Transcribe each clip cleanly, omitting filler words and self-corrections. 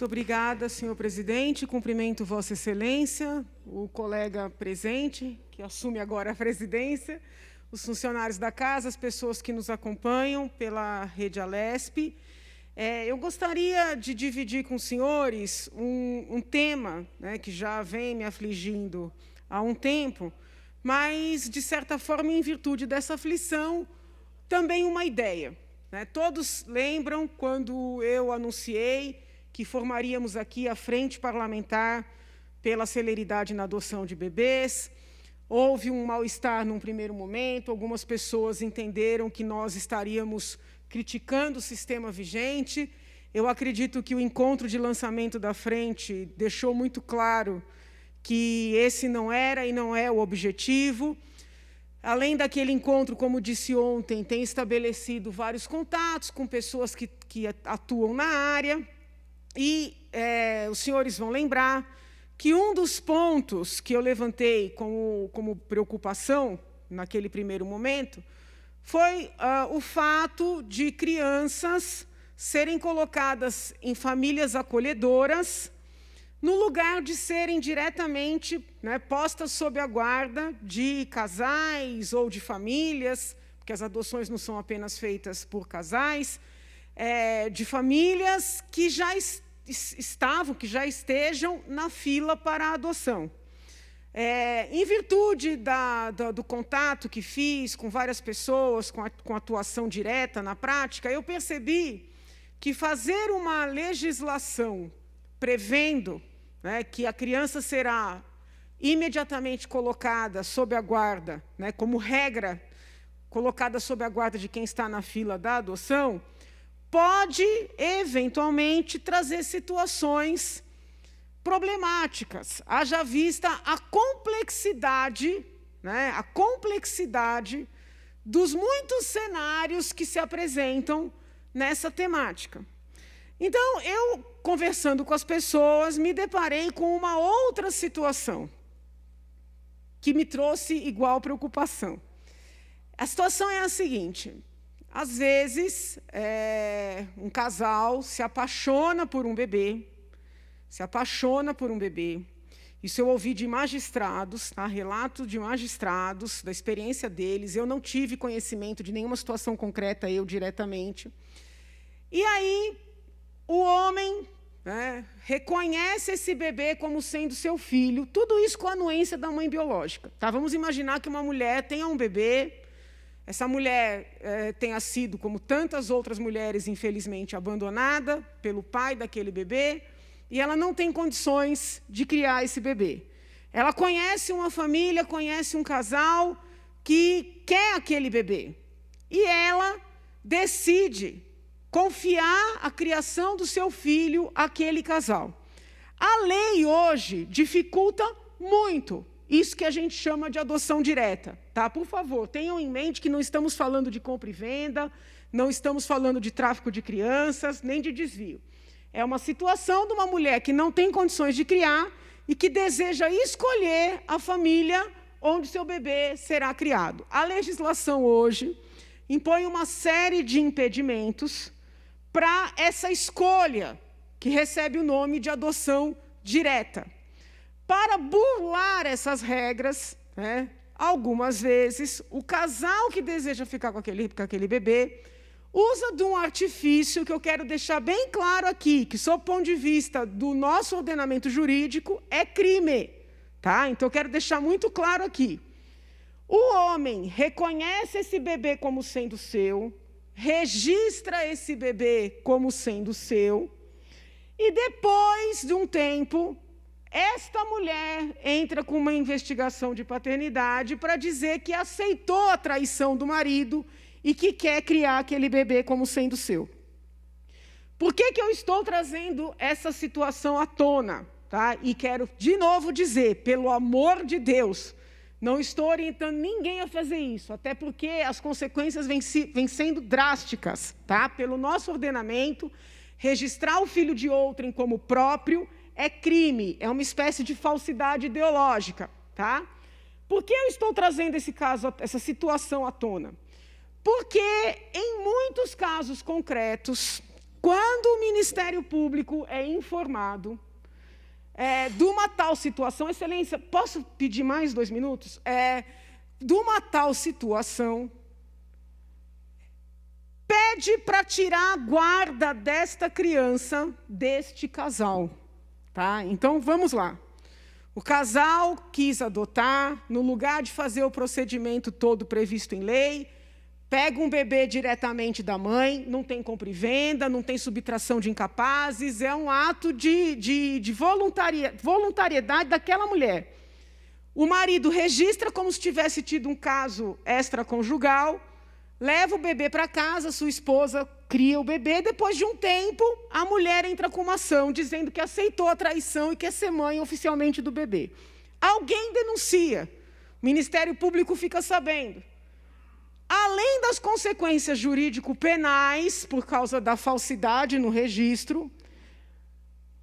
Muito obrigada, senhor presidente. Cumprimento Vossa Excelência, o colega presente, que assume agora a presidência, os funcionários da casa, as pessoas que nos acompanham pela Rede Alesp. Eu gostaria de dividir com os senhores um tema, né, que já vem me afligindo há um tempo, mas, de certa forma, em virtude dessa aflição, também uma ideia. Né? Todos lembram quando eu anunciei que formaríamos aqui a Frente Parlamentar pela Celeridade na Adoção de Bebês. Houve um mal-estar num primeiro momento, algumas pessoas entenderam que nós estaríamos criticando o sistema vigente. Eu acredito que o encontro de lançamento da frente deixou muito claro que esse não era e não é o objetivo. Além daquele encontro, como disse ontem, tem estabelecido vários contatos com pessoas que atuam na área. E os senhores vão lembrar que um dos pontos que eu levantei como preocupação, naquele primeiro momento, foi o fato de crianças serem colocadas em famílias acolhedoras, no lugar de serem diretamente, né, postas sob a guarda de casais ou de famílias, porque as adoções não são apenas feitas por casais, de famílias que já estejam na fila para a adoção. Em virtude do contato que fiz com várias pessoas, com atuação direta na prática, eu percebi que fazer uma legislação prevendo, né, que a criança será imediatamente colocada sob a guarda, né, como regra, colocada sob a guarda de quem está na fila da adoção, pode, eventualmente, trazer situações problemáticas, haja vista a complexidade, né, dos muitos cenários que se apresentam nessa temática. Então, eu, conversando com as pessoas, me deparei com uma outra situação que me trouxe igual preocupação. A situação é a seguinte: às vezes, um casal se apaixona por um bebê, Isso eu ouvi de magistrados, tá? Relato de magistrados, da experiência deles. Eu não tive conhecimento de nenhuma situação concreta, eu diretamente. E aí, o homem, né, reconhece esse bebê como sendo seu filho, tudo isso com a anuência da mãe biológica. Tá? Vamos imaginar que uma mulher tenha um bebê, essa mulher tenha sido, como tantas outras mulheres, infelizmente, abandonada pelo pai daquele bebê, e ela não tem condições de criar esse bebê. Ela conhece uma família, conhece um casal que quer aquele bebê. E ela decide confiar a criação do seu filho àquele casal. A lei hoje dificulta muito isso que a gente chama de adoção direta. Tá? Por favor, tenham em mente que não estamos falando de compra e venda, não estamos falando de tráfico de crianças, nem de desvio. É uma situação de uma mulher que não tem condições de criar e que deseja escolher a família onde seu bebê será criado. A legislação hoje impõe uma série de impedimentos para essa escolha, que recebe o nome de adoção direta. Para burlar essas regras, né, algumas vezes, o casal que deseja ficar com aquele bebê usa de um artifício que eu quero deixar bem claro aqui, que, sob o ponto de vista do nosso ordenamento jurídico, é crime. Tá? Então, eu quero deixar muito claro aqui. O homem reconhece esse bebê como sendo seu, registra esse bebê como sendo seu, e depois de um tempo, esta mulher entra com uma investigação de paternidade para dizer que aceitou a traição do marido e que quer criar aquele bebê como sendo seu. Por que eu estou trazendo essa situação à tona? Tá? E quero, de novo, dizer, pelo amor de Deus, não estou orientando ninguém a fazer isso, até porque as consequências vêm sendo drásticas. Tá? Pelo nosso ordenamento, registrar o filho de outrem como próprio é crime, é uma espécie de falsidade ideológica. Tá? Por que eu estou trazendo esse caso, essa situação à tona? Porque, em muitos casos concretos, quando o Ministério Público é informado de uma tal situação, Excelência, posso pedir mais 2 minutos? De uma tal situação, pede para tirar a guarda desta criança, deste casal. Tá? Então, vamos lá. O casal quis adotar, no lugar de fazer o procedimento todo previsto em lei, pega um bebê diretamente da mãe, não tem compra e venda, não tem subtração de incapazes, é um ato de voluntariedade daquela mulher. O marido registra como se tivesse tido um caso extraconjugal, leva o bebê para casa, sua esposa cria o bebê, depois de um tempo, a mulher entra com uma ação dizendo que aceitou a traição e quer ser mãe oficialmente do bebê. Alguém denuncia, o Ministério Público fica sabendo. Além das consequências jurídico-penais, por causa da falsidade no registro,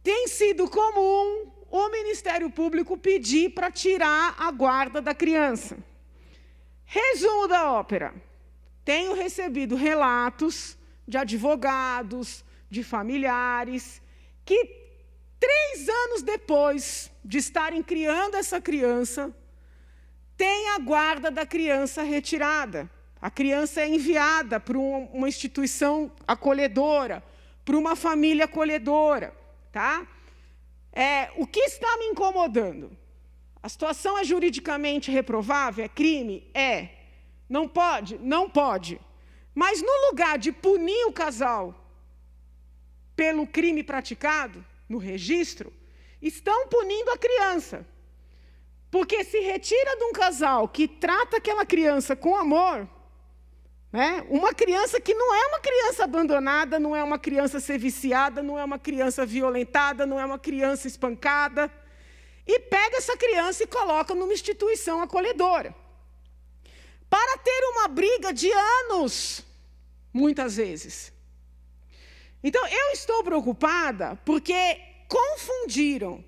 tem sido comum o Ministério Público pedir para tirar a guarda da criança. Resumo da ópera. Tenho recebido relatos de advogados, de familiares, que 3 anos depois de estarem criando essa criança, tem a guarda da criança retirada. A criança é enviada para uma instituição acolhedora, para uma família acolhedora. Tá? O que está me incomodando? A situação é juridicamente reprovável? É crime? É. Não pode? Não pode. Mas, no lugar de punir o casal pelo crime praticado, no registro, estão punindo a criança. Porque se retira de um casal que trata aquela criança com amor, né, uma criança que não é uma criança abandonada, não é uma criança ser viciada, não é uma criança violentada, não é uma criança espancada, e pega essa criança e coloca numa instituição acolhedora. Para ter uma briga de anos, muitas vezes. Então, eu estou preocupada porque confundiram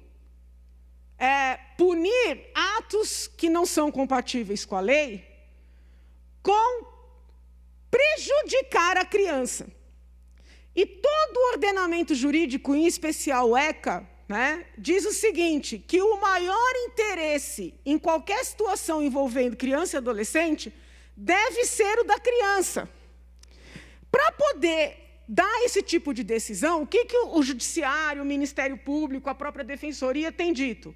punir atos que não são compatíveis com a lei com prejudicar a criança. E todo o ordenamento jurídico, em especial o ECA, né, diz o seguinte, que o maior interesse em qualquer situação envolvendo criança e adolescente deve ser o da criança. Para poder dar esse tipo de decisão, o que o Judiciário, o Ministério Público, a própria Defensoria tem dito?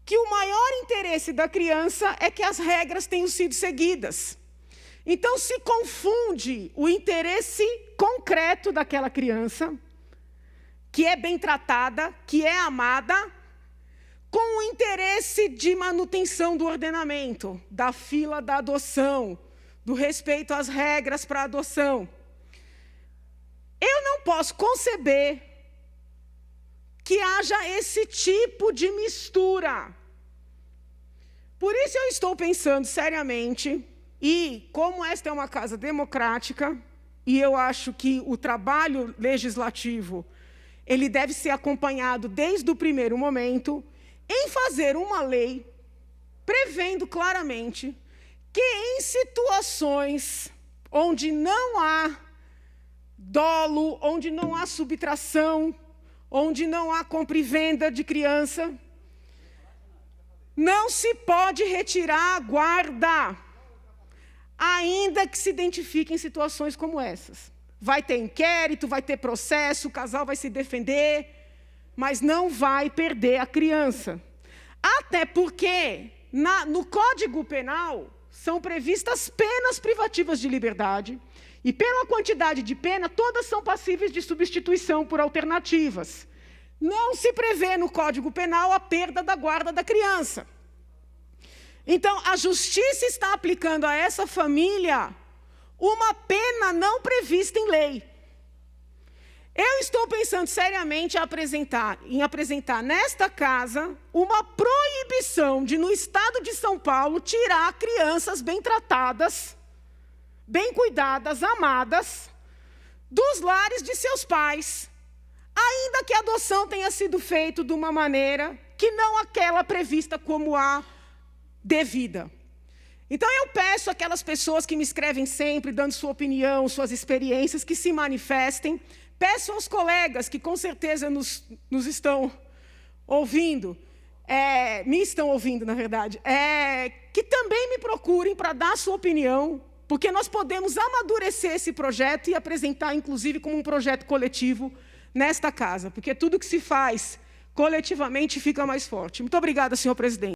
Que o maior interesse da criança é que as regras tenham sido seguidas. Então, se confunde o interesse concreto daquela criança, que é bem tratada, que é amada, com o interesse de manutenção do ordenamento, da fila da adoção, do respeito às regras para a adoção. Eu não posso conceber que haja esse tipo de mistura. Por isso eu estou pensando seriamente, e como esta é uma casa democrática, e eu acho que o trabalho legislativo ele deve ser acompanhado desde o primeiro momento, em fazer uma lei prevendo claramente que em situações onde não há dolo, onde não há subtração, onde não há compra e venda de criança, não se pode retirar a guarda, ainda que se identifiquem situações como essas. Vai ter inquérito, vai ter processo, o casal vai se defender, mas não vai perder a criança. Até porque, no Código Penal, são previstas penas privativas de liberdade, e pela quantidade de pena, todas são passíveis de substituição por alternativas. Não se prevê no Código Penal a perda da guarda da criança. Então, a Justiça está aplicando a essa família uma pena não prevista em lei. Eu estou pensando seriamente em apresentar nesta casa uma proibição de, no estado de São Paulo, tirar crianças bem tratadas, bem cuidadas, amadas, dos lares de seus pais, ainda que a adoção tenha sido feita de uma maneira que não aquela prevista como a devida. Então, eu peço àquelas pessoas que me escrevem sempre, dando sua opinião, suas experiências, que se manifestem, Peço aos colegas que com certeza nos estão ouvindo, me estão ouvindo, na verdade, que também me procurem para dar a sua opinião, porque nós podemos amadurecer esse projeto e apresentar, inclusive, como um projeto coletivo nesta casa, porque tudo que se faz coletivamente fica mais forte. Muito obrigada, senhor presidente.